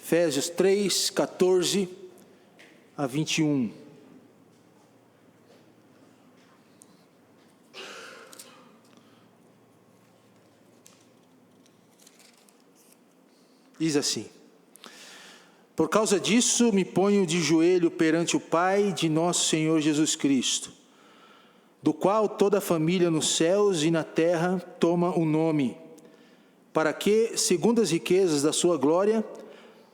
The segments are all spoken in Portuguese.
Efésios 3, 14 a 21. Diz assim: por causa disso me ponho de joelho perante o Pai de nosso Senhor Jesus Cristo, do qual toda a família nos céus e na terra toma o nome, para que, segundo as riquezas da sua glória,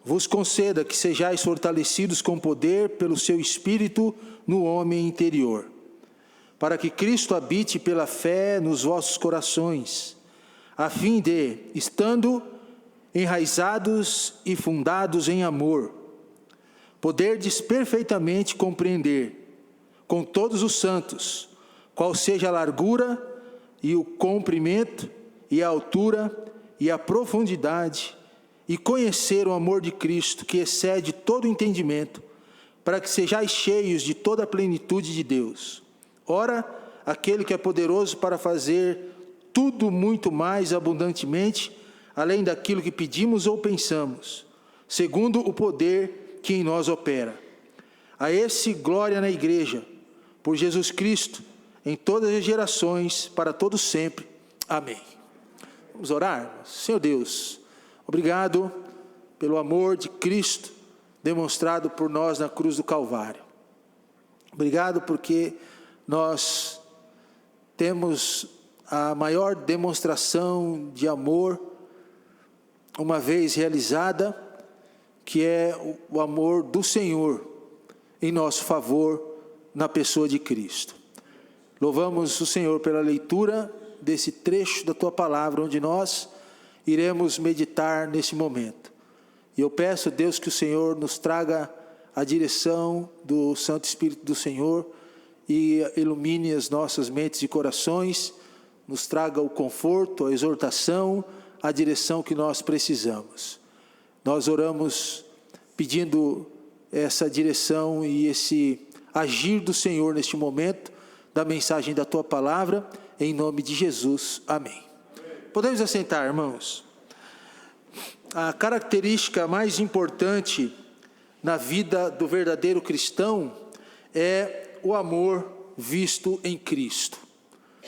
vos conceda que sejais fortalecidos com poder pelo seu Espírito no homem interior, para que Cristo habite pela fé nos vossos corações, a fim de, estando enraizados e fundados em amor, poderdes perfeitamente compreender, com todos os santos, qual seja a largura e o comprimento e a altura e a profundidade, e conhecer o amor de Cristo, que excede todo entendimento, para que sejais cheios de toda a plenitude de Deus. Ora, aquele que é poderoso para fazer tudo muito mais abundantemente, além daquilo que pedimos ou pensamos, segundo o poder que em nós opera. A esse glória na igreja, por Jesus Cristo, em todas as gerações, para todos sempre. Amém. Vamos orar? Senhor Deus, obrigado pelo amor de Cristo demonstrado por nós na cruz do Calvário. Obrigado porque nós temos a maior demonstração de amor uma vez realizada, que é o amor do Senhor em nosso favor na pessoa de Cristo. Louvamos o Senhor pela leitura desse trecho da Tua Palavra, onde nós iremos meditar nesse momento. E eu peço, Deus, que o Senhor nos traga a direção do Santo Espírito do Senhor e ilumine as nossas mentes e corações, nos traga o conforto, a exortação, a direção que nós precisamos. Nós oramos pedindo essa direção e esse agir do Senhor neste momento, da mensagem da Tua Palavra, em nome de Jesus. Amém. Podemos assentar, irmãos. A característica mais importante na vida do verdadeiro cristão é o amor visto em Cristo,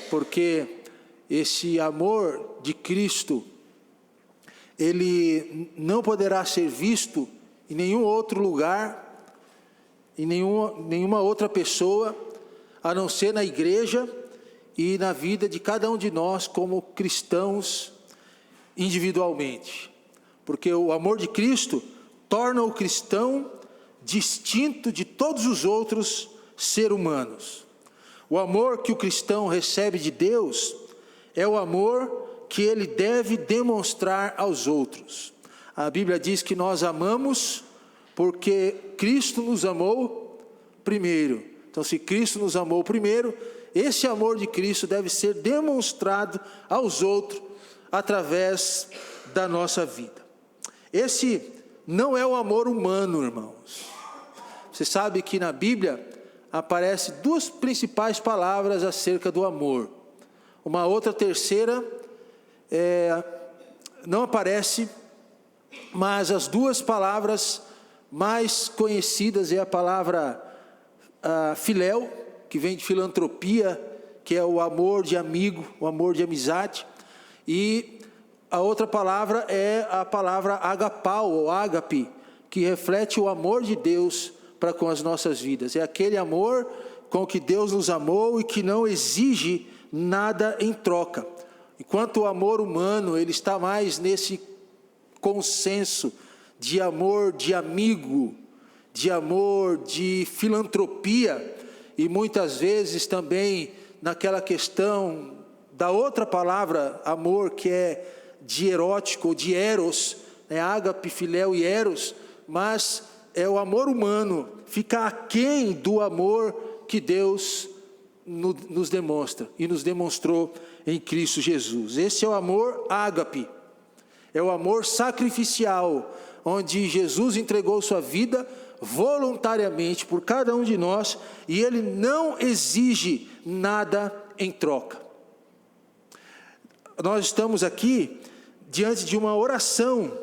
porque esse amor de Cristo, ele não poderá ser visto em nenhum outro lugar, em nenhuma outra pessoa, a não ser na igreja e na vida de cada um de nós como cristãos individualmente. Porque o amor de Cristo torna o cristão distinto de todos os outros seres humanos. O amor que o cristão recebe de Deus é o amor que ele deve demonstrar aos outros. A Bíblia diz que nós amamos porque Cristo nos amou primeiro. Então, se Cristo nos amou primeiro, esse amor de Cristo deve ser demonstrado aos outros através da nossa vida. Esse não é o amor humano, irmãos. Você sabe que na Bíblia aparecem duas principais palavras acerca do amor. Uma outra terceira não aparece, mas as duas palavras mais conhecidas é a palavra filéu, que vem de filantropia, que é o amor de amigo, o amor de amizade, e a outra palavra é a palavra agapau, ou ágape, que reflete o amor de Deus para com as nossas vidas. É aquele amor com que Deus nos amou e que não exige nada em troca. Enquanto o amor humano, ele está mais nesse consenso de amor de amigo, de amor de filantropia, e muitas vezes também naquela questão da outra palavra, amor, que é de erótico, ou de eros, ágape, filéu e eros, mas é o amor humano, fica aquém do amor que Deus nos demonstra, e nos demonstrou em Cristo Jesus. Esse é o amor ágape, é o amor sacrificial, onde Jesus entregou sua vida voluntariamente por cada um de nós, e ele não exige nada em troca. Nós estamos aqui diante de uma oração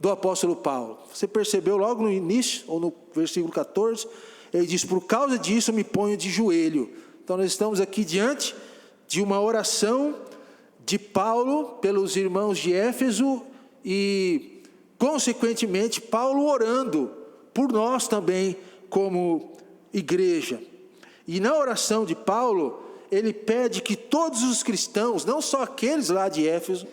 do apóstolo Paulo. Você percebeu logo no início, ou no versículo 14, ele diz: por causa disso me ponho de joelho. Então nós estamos aqui diante de uma oração de Paulo pelos irmãos de Éfeso e, consequentemente, Paulo orando por nós também como igreja. E na oração de Paulo, ele pede que todos os cristãos, não só aqueles lá de Éfeso,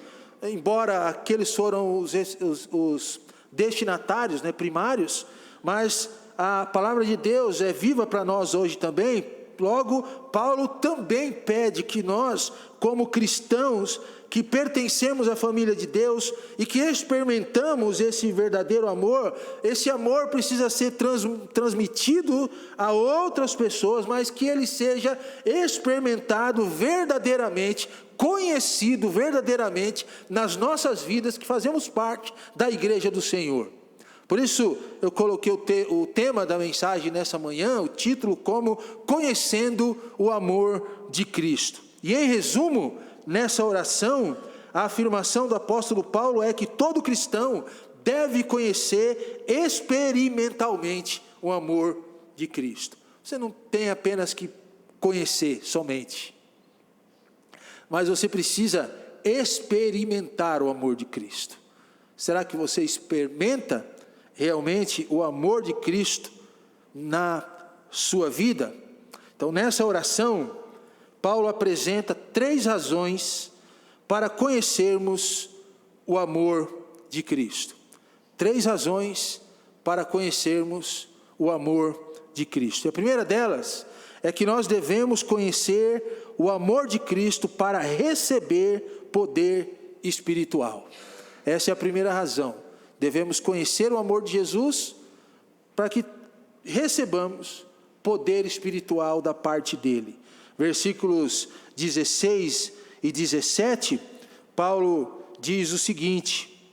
embora aqueles foram os destinatários, primários, mas a palavra de Deus é viva para nós hoje também. Logo, Paulo também pede que nós, como cristãos, que pertencemos à família de Deus e que experimentamos esse verdadeiro amor, esse amor precisa ser transmitido a outras pessoas, mas que ele seja experimentado verdadeiramente, conhecido verdadeiramente nas nossas vidas que fazemos parte da igreja do Senhor. Por isso eu coloquei o tema da mensagem nessa manhã, o título como Conhecendo o Amor de Cristo. E em resumo, nessa oração, a afirmação do apóstolo Paulo é que todo cristão deve conhecer experimentalmente o amor de Cristo. Você não tem apenas que conhecer somente, mas você precisa experimentar o amor de Cristo. Será que você experimenta realmente o amor de Cristo na sua vida? Então, nessa oração, Paulo apresenta 3 razões para conhecermos o amor de Cristo. 3 razões para conhecermos o amor de Cristo. E a primeira delas é que nós devemos conhecer o amor de Cristo para receber poder espiritual. Essa é a primeira razão. Devemos conhecer o amor de Jesus para que recebamos poder espiritual da parte dele. Versículos 16 e 17, Paulo diz o seguinte: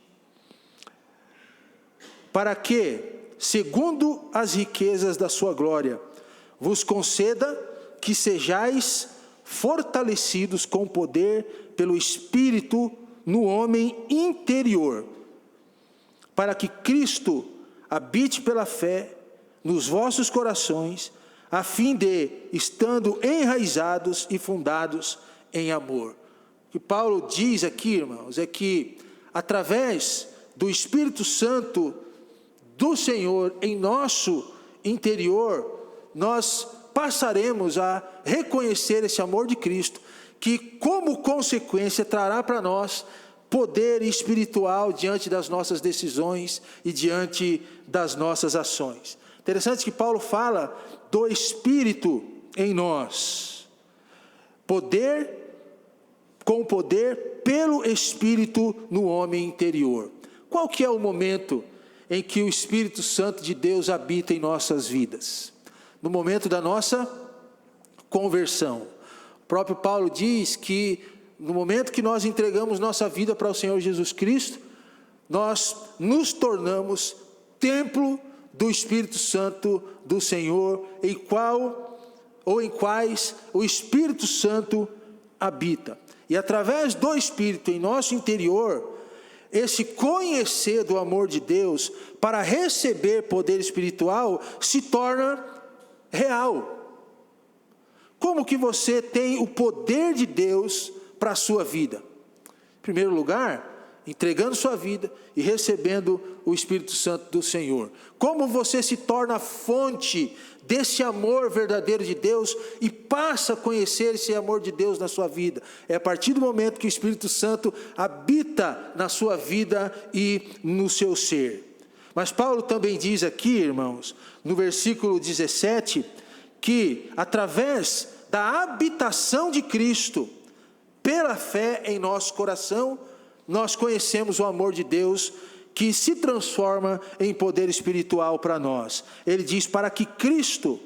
para que, segundo as riquezas da sua glória, vos conceda que sejais fortalecidos com poder pelo Espírito no homem interior, para que Cristo habite pela fé nos vossos corações, a fim de, estando enraizados e fundados em amor. O que Paulo diz aqui, irmãos, é que através do Espírito Santo do Senhor em nosso interior, nós passaremos a reconhecer esse amor de Cristo, que como consequência trará para nós poder espiritual diante das nossas decisões e diante das nossas ações. Interessante que Paulo fala do Espírito em nós. Com poder pelo Espírito no homem interior. Qual que é o momento em que o Espírito Santo de Deus habita em nossas vidas? No momento da nossa conversão. O próprio Paulo diz que no momento que nós entregamos nossa vida para o Senhor Jesus Cristo, nós nos tornamos templo do Espírito Santo do Senhor, em quais o Espírito Santo habita. E através do Espírito em nosso interior, esse conhecer do amor de Deus para receber poder espiritual se torna real. Como que você tem o poder de Deus para a sua vida? Em primeiro lugar, entregando sua vida e recebendo o Espírito Santo do Senhor. Como você se torna fonte desse amor verdadeiro de Deus e passa a conhecer esse amor de Deus na sua vida? É a partir do momento que o Espírito Santo habita na sua vida e no seu ser. Mas Paulo também diz aqui, irmãos, no versículo 17, que através da habitação de Cristo, pela fé em nosso coração, nós conhecemos o amor de Deus que se transforma em poder espiritual para nós. Ele diz para que Cristo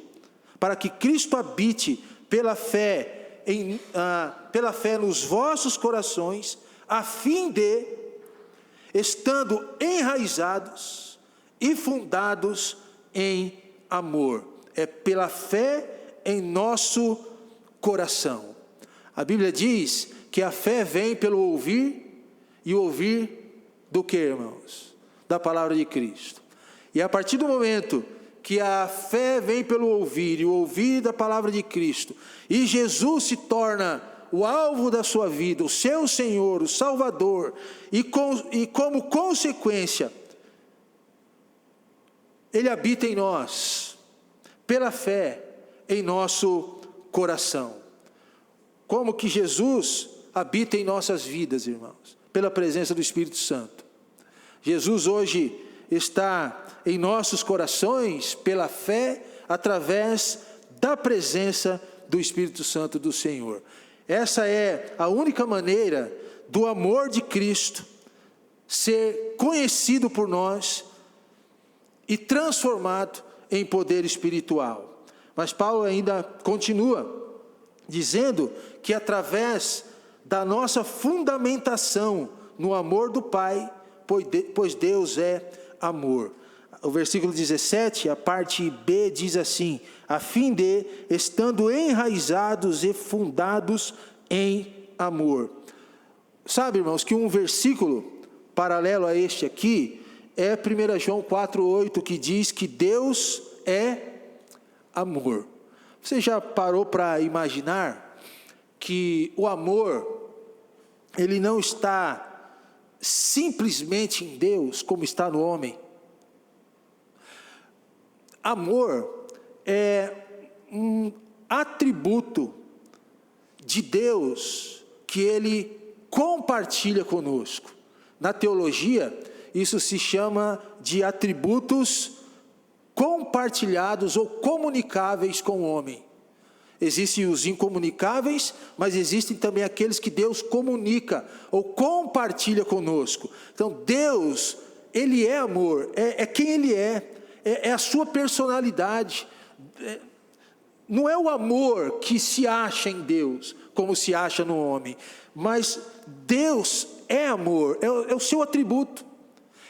habite pela fé nos vossos corações, a fim de, estando enraizados e fundados em amor. É pela fé em nosso coração. A Bíblia diz que a fé vem pelo ouvir, e ouvir do que, irmãos? da palavra de Cristo. E a partir do momento que a fé vem pelo ouvir, e o ouvir da palavra de Cristo, e Jesus se torna o alvo da sua vida, o seu Senhor, o Salvador, e como consequência, Ele habita em nós, pela fé, em nosso coração. Como que Jesus habita em nossas vidas, irmãos? Pela presença do Espírito Santo. Jesus hoje está em nossos corações, pela fé, através da presença do Espírito Santo do Senhor. Essa é a única maneira do amor de Cristo ser conhecido por nós e transformado em poder espiritual. Mas Paulo ainda continua dizendo que através da nossa fundamentação no amor do Pai, pois Deus é amor. O versículo 17, a parte B diz assim: a fim de, estando enraizados e fundados em amor. Sabe, irmãos, que um versículo paralelo a este aqui é 1 João 4,8, que diz que Deus é amor. Você já parou para imaginar que o amor, ele não está simplesmente em Deus, como está no homem? Amor é um atributo de Deus que Ele compartilha conosco. Na teologia, isso se chama de atributos compartilhados ou comunicáveis com o homem. Existem os incomunicáveis, mas existem também aqueles que Deus comunica ou compartilha conosco. Então Deus, Ele é amor, é quem Ele é a sua personalidade. Não é o amor que se acha em Deus, como se acha no homem, mas Deus é amor, é o seu atributo,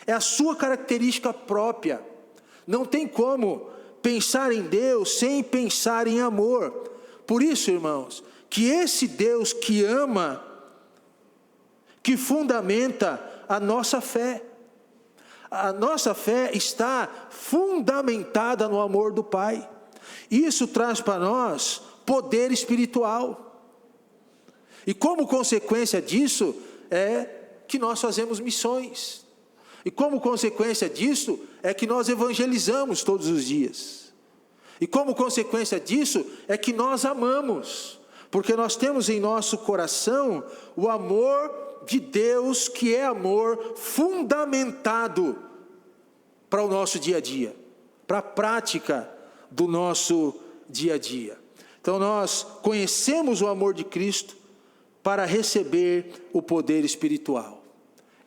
é a sua característica própria. Não tem como pensar em Deus sem pensar em amor. Por isso, irmãos, que esse Deus que ama, que fundamenta a nossa fé está fundamentada no amor do Pai. Isso traz para nós poder espiritual. E como consequência disso, é que nós fazemos missões. E como consequência disso, é que nós evangelizamos todos os dias. E como consequência disso, é que nós amamos. Porque nós temos em nosso coração o amor de Deus, que é amor fundamentado para o nosso dia a dia, para a prática do nosso dia a dia. Então nós conhecemos o amor de Cristo para receber o poder espiritual.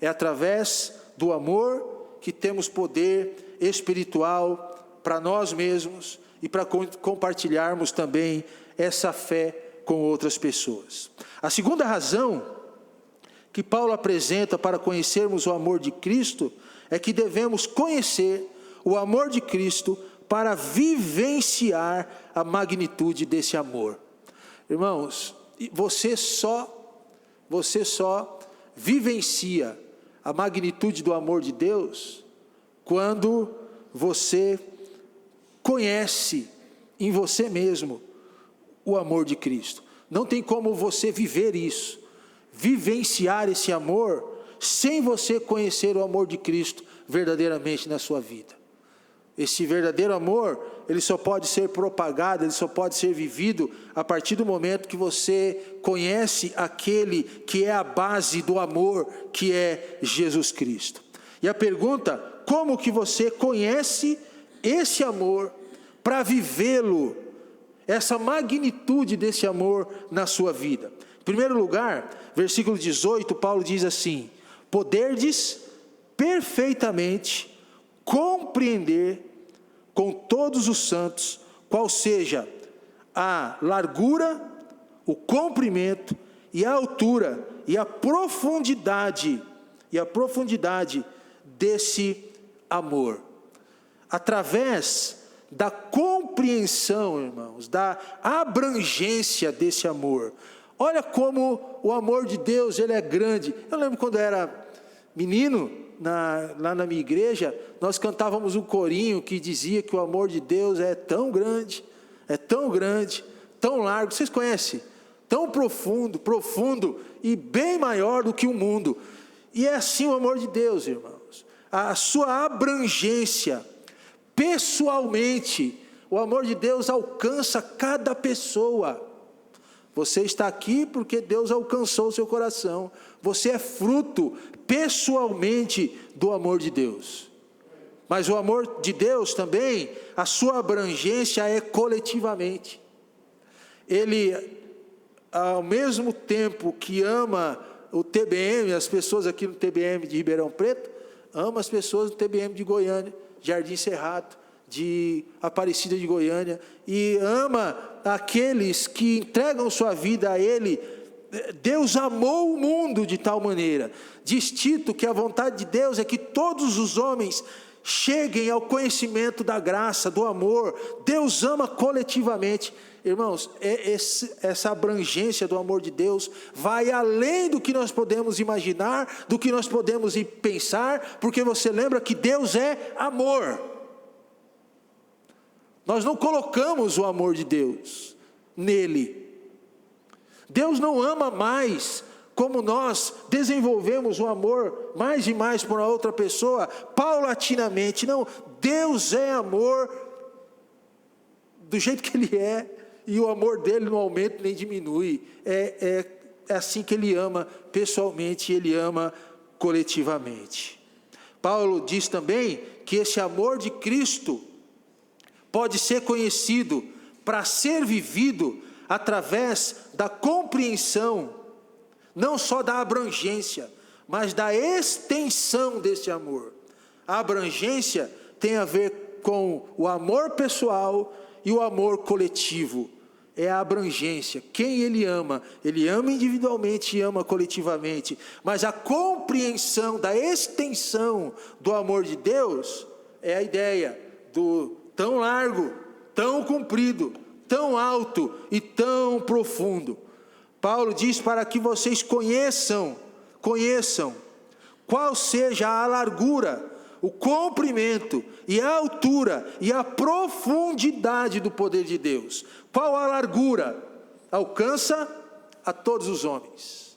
É através do amor que temos poder espiritual para nós mesmos e para compartilharmos também essa fé com outras pessoas. A segunda razão que Paulo apresenta para conhecermos o amor de Cristo é que devemos conhecer o amor de Cristo para vivenciar a magnitude desse amor. Irmãos, você só vivencia a magnitude do amor de Deus quando você conhece em você mesmo o amor de Cristo. Não tem como você viver isso, vivenciar esse amor, sem você conhecer o amor de Cristo verdadeiramente na sua vida. Esse verdadeiro amor, ele só pode ser propagado, ele só pode ser vivido a partir do momento que você conhece aquele que é a base do amor, que é Jesus Cristo. E a pergunta, como que você conhece esse amor para vivê-lo, essa magnitude desse amor na sua vida? Em primeiro lugar, versículo 18, Paulo diz assim: poderdes perfeitamente compreender com todos os santos qual seja a largura, o comprimento e a altura e a profundidade desse amor. Através da compreensão, irmãos, da abrangência desse amor. Olha como o amor de Deus, ele é grande. Eu lembro quando eu era menino, lá na minha igreja, nós cantávamos um corinho que dizia que o amor de Deus é tão grande, tão largo, vocês conhecem? Tão profundo e bem maior do que o mundo. E é assim o amor de Deus, irmãos. A sua abrangência, pessoalmente, o amor de Deus alcança cada pessoa. Você está aqui porque Deus alcançou o seu coração. Você é fruto, pessoalmente, do amor de Deus. Mas o amor de Deus também, a sua abrangência é coletivamente. Ele, ao mesmo tempo que ama o TBM, as pessoas aqui no TBM de Ribeirão Preto, ama as pessoas do TBM de Goiânia, Jardim Cerrado, de Aparecida de Goiânia, e ama aqueles que entregam sua vida a Ele. Deus amou o mundo de tal maneira. Diz Tito que a vontade de Deus é que todos os homens cheguem ao conhecimento da graça, do amor. Deus ama coletivamente. Irmãos, essa abrangência do amor de Deus vai além do que nós podemos imaginar, do que nós podemos pensar, porque você lembra que Deus é amor. Nós não colocamos o amor de Deus nele. Deus não ama mais como nós desenvolvemos o amor mais e mais por uma outra pessoa, paulatinamente. Não, Deus é amor do jeito que Ele é, e o amor dele não aumenta nem diminui. É assim que Ele ama pessoalmente, Ele ama coletivamente. Paulo diz também que esse amor de Cristo pode ser conhecido para ser vivido através da compreensão, não só da abrangência, mas da extensão desse amor. A abrangência tem a ver com o amor pessoal e o amor coletivo. É a abrangência. Quem Ele ama individualmente e ama coletivamente. Mas a compreensão da extensão do amor de Deus é a ideia do tão largo, tão comprido, tão alto e tão profundo. Paulo diz para que vocês conheçam qual seja a largura, o comprimento e a altura e a profundidade do poder de Deus. Qual a largura? Alcança a todos os homens.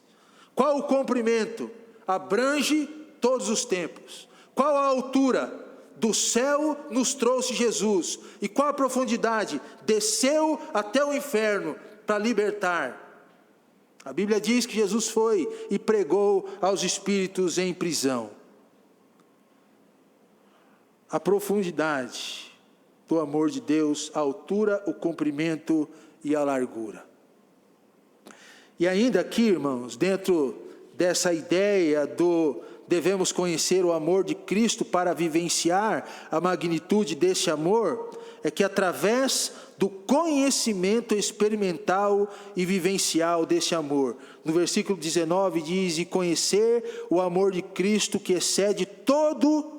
Qual o comprimento? Abrange todos os tempos. Qual a altura? Do céu nos trouxe Jesus. E qual a profundidade? Desceu até o inferno para libertar. A Bíblia diz que Jesus foi e pregou aos espíritos em prisão. A profundidade do amor de Deus, a altura, o comprimento e a largura. E ainda aqui, irmãos, dentro dessa ideia devemos conhecer o amor de Cristo para vivenciar a magnitude desse amor, é que através do conhecimento experimental e vivencial desse amor. No versículo 19 diz: e conhecer o amor de Cristo que excede todo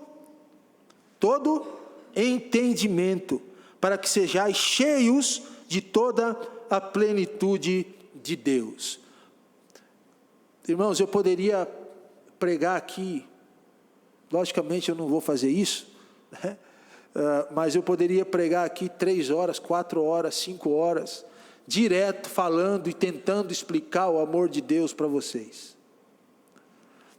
entendimento, para que sejais cheios de toda a plenitude de Deus. Irmãos, eu poderia pregar aqui, logicamente eu não vou fazer isso, né? Mas eu poderia pregar aqui 3 horas, 4 horas, 5 horas, direto falando e tentando explicar o amor de Deus para vocês.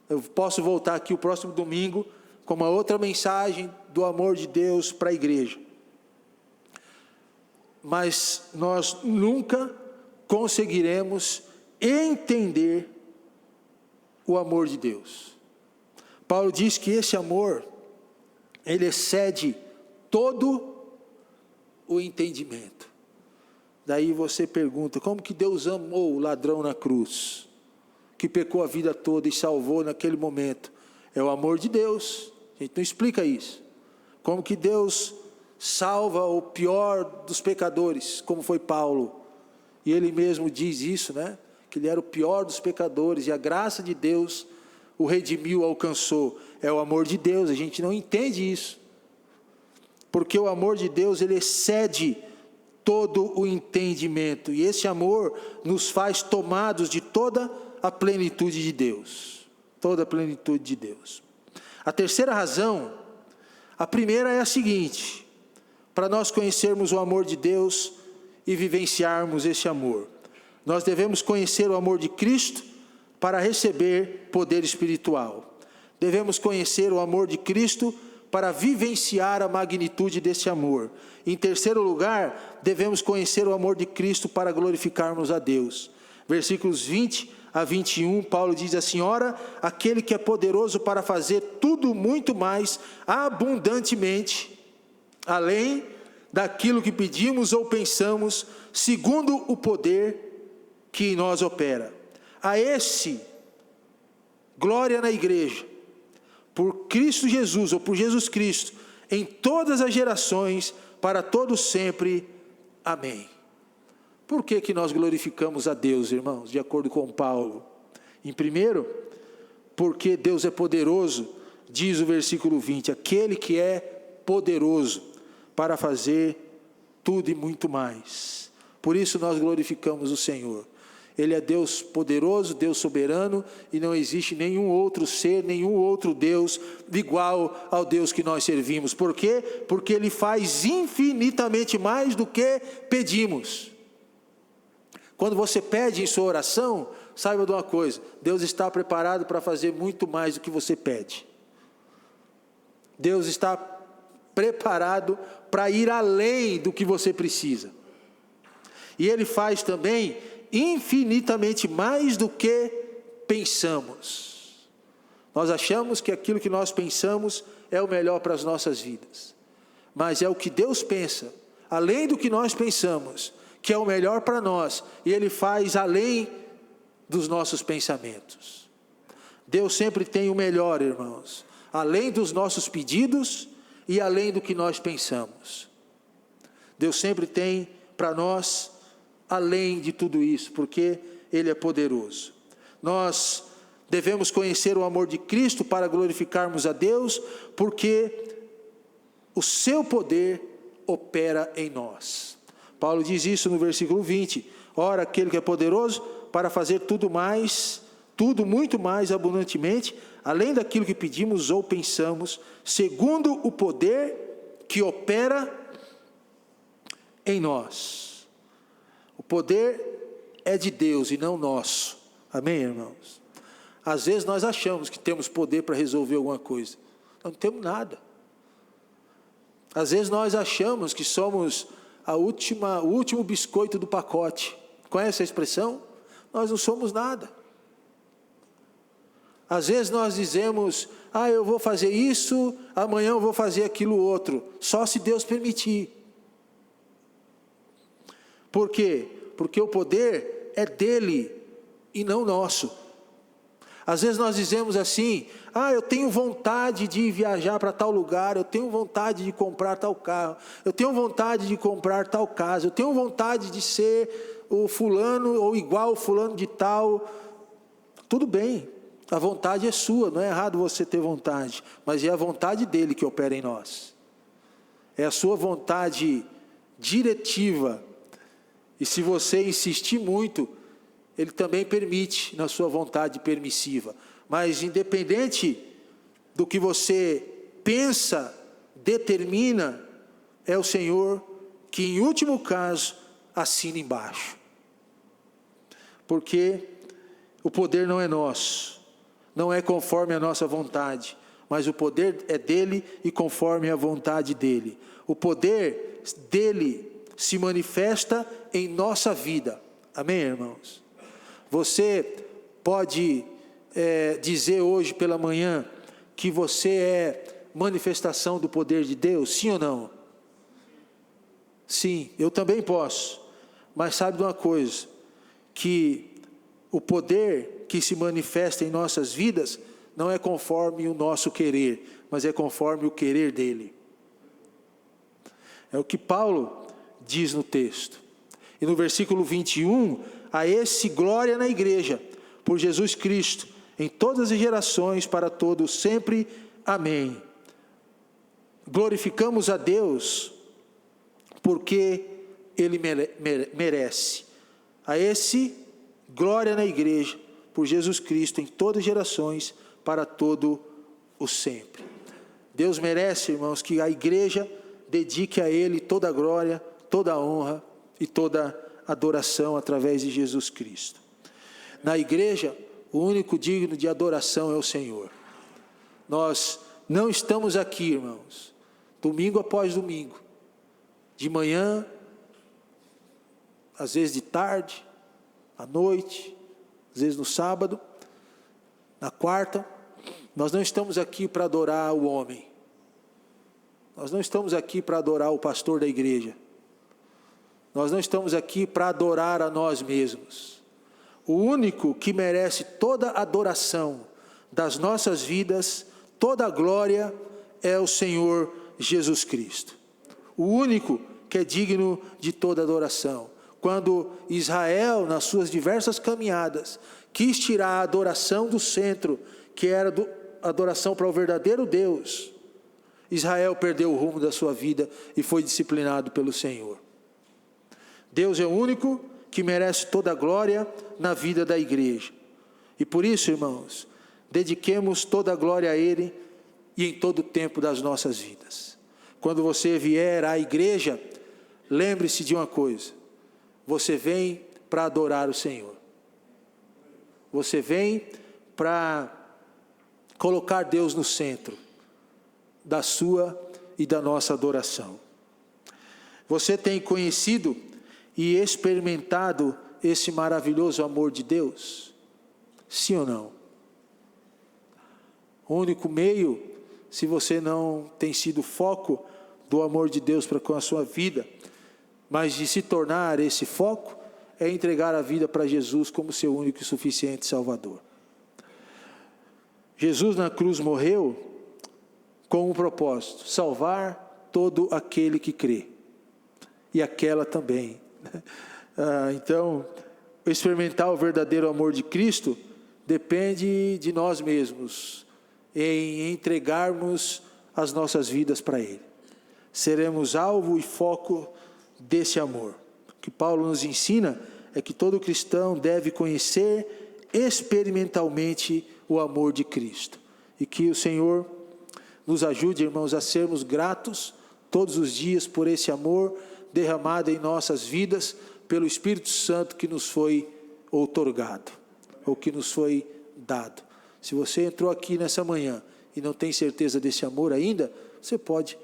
Eu posso voltar aqui o próximo domingo com uma outra mensagem do amor de Deus para a igreja. Mas nós nunca conseguiremos entender o amor de Deus. Paulo diz que esse amor, ele excede todo o entendimento. Daí você pergunta: como que Deus amou o ladrão na cruz, que pecou a vida toda e salvou naquele momento? É o amor de Deus. A gente não explica isso. Como que Deus salva o pior dos pecadores, como foi Paulo, e ele mesmo diz isso, né? Que ele era o pior dos pecadores, e a graça de Deus o redimiu, alcançou. É o amor de Deus. A gente não entende isso, porque o amor de Deus, ele excede todo o entendimento, e esse amor nos faz tomados de toda a plenitude de Deus, toda a plenitude de Deus. A terceira razão, a primeira é a seguinte: para nós conhecermos o amor de Deus e vivenciarmos esse amor, nós devemos conhecer o amor de Cristo para receber poder espiritual. Devemos conhecer o amor de Cristo para vivenciar a magnitude desse amor. Em terceiro lugar, devemos conhecer o amor de Cristo para glorificarmos a Deus. Versículos 20 a 21, Paulo diz assim: ora, aquele que é poderoso para fazer tudo muito mais abundantemente, além daquilo que pedimos ou pensamos, segundo o poder que em nós opera. A esse, glória na igreja, por Cristo Jesus, ou por Jesus Cristo, em todas as gerações, para todos sempre. Amém. Por que nós glorificamos a Deus, irmãos? De acordo com Paulo. Em primeiro, porque Deus é poderoso, diz o versículo 20, aquele que é poderoso para fazer tudo e muito mais. Por isso nós glorificamos o Senhor. Ele é Deus poderoso, Deus soberano, e não existe nenhum outro ser, nenhum outro Deus igual ao Deus que nós servimos. Por quê? Porque Ele faz infinitamente mais do que pedimos. Quando você pede em sua oração, saiba de uma coisa: Deus está preparado para fazer muito mais do que você pede. Deus está preparado para ir além do que você precisa. E Ele faz também infinitamente mais do que pensamos. Nós achamos que aquilo que nós pensamos é o melhor para as nossas vidas, mas é o que Deus pensa, além do que nós pensamos, que é o melhor para nós, e Ele faz além dos nossos pensamentos. Deus sempre tem o melhor, irmãos, além dos nossos pedidos e além do que nós pensamos. Deus sempre tem para nós além de tudo isso, porque Ele é poderoso. Nós devemos conhecer o amor de Cristo para glorificarmos a Deus, porque o seu poder opera em nós. Paulo diz isso no versículo 20, ora, aquele que é poderoso para fazer tudo mais, tudo muito mais abundantemente, além daquilo que pedimos ou pensamos, segundo o poder que opera em nós. O poder é de Deus e não nosso. Amém, irmãos? Às vezes nós achamos que temos poder para resolver alguma coisa. Nós não temos nada. Às vezes nós achamos que somos o último biscoito do pacote. Conhece a expressão? Nós não somos nada. Às vezes nós dizemos: eu vou fazer isso, amanhã eu vou fazer aquilo outro, só se Deus permitir. Por quê? Porque o poder é dele e não nosso. Às vezes nós dizemos assim: eu tenho vontade de viajar para tal lugar, eu tenho vontade de comprar tal carro, eu tenho vontade de comprar tal casa, eu tenho vontade de ser o fulano ou igual o fulano de tal. Tudo bem, a vontade é sua, não é errado você ter vontade, mas é a vontade dele que opera em nós. É a sua vontade diretiva. E se você insistir muito, Ele também permite na sua vontade permissiva. Mas independente do que você pensa, determina, é o Senhor que em último caso assina embaixo. Porque o poder não é nosso, não é conforme a nossa vontade, mas o poder é dele e conforme a vontade dele. O poder dele se manifesta em nossa vida. Amém, irmãos? Você pode dizer hoje pela manhã que você é manifestação do poder de Deus, sim ou não? Sim, eu também posso. Mas sabe de uma coisa? Que o poder que se manifesta em nossas vidas não é conforme o nosso querer, mas é conforme o querer dele. É o que Paulo diz no texto. E no versículo 21, a esse glória na igreja, por Jesus Cristo, em todas as gerações, para todos sempre. Amém. Glorificamos a Deus, porque Ele merece. A esse glória na igreja, por Jesus Cristo, em todas as gerações, para todo o sempre. Deus merece, irmãos, que a igreja dedique a Ele toda a glória, toda a honra e toda a adoração através de Jesus Cristo. Na igreja, o único digno de adoração é o Senhor. Nós não estamos aqui, irmãos, domingo após domingo, de manhã, às vezes de tarde, à noite, às vezes no sábado, na quarta. Nós não estamos aqui para adorar o homem. Nós não estamos aqui para adorar o pastor da igreja. Nós não estamos aqui para adorar a nós mesmos. O único que merece toda a adoração das nossas vidas, toda a glória, é o Senhor Jesus Cristo. O único que é digno de toda adoração. Quando Israel, nas suas diversas caminhadas, quis tirar a adoração do centro, que era a adoração para o verdadeiro Deus, Israel perdeu o rumo da sua vida e foi disciplinado pelo Senhor. Deus é o único que merece toda a glória na vida da igreja. E por isso, irmãos, dediquemos toda a glória a Ele e em todo o tempo das nossas vidas. Quando você vier à igreja, lembre-se de uma coisa: você vem para adorar o Senhor. Você vem para colocar Deus no centro da sua e da nossa adoração. Você tem conhecido e experimentado esse maravilhoso amor de Deus? Sim ou não? O único meio, se você não tem sido foco do amor de Deus para com a sua vida, mas de se tornar esse foco, é entregar a vida para Jesus como seu único e suficiente Salvador. Jesus na cruz morreu com um propósito: salvar todo aquele que crê. E aquela também. Então, experimentar o verdadeiro amor de Cristo depende de nós mesmos, em entregarmos as nossas vidas para Ele. Seremos alvo e foco desse amor. O que Paulo nos ensina é que todo cristão deve conhecer experimentalmente o amor de Cristo. E que o Senhor nos ajude, irmãos, a sermos gratos todos os dias por esse amor derramado em nossas vidas pelo Espírito Santo que nos foi outorgado, ou que nos foi dado. Se você entrou aqui nessa manhã e não tem certeza desse amor ainda, você pode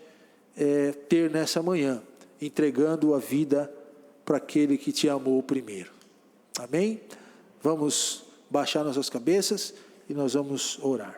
ter nessa manhã, entregando a vida para aquele que te amou primeiro. Amém? Vamos baixar nossas cabeças e nós vamos orar.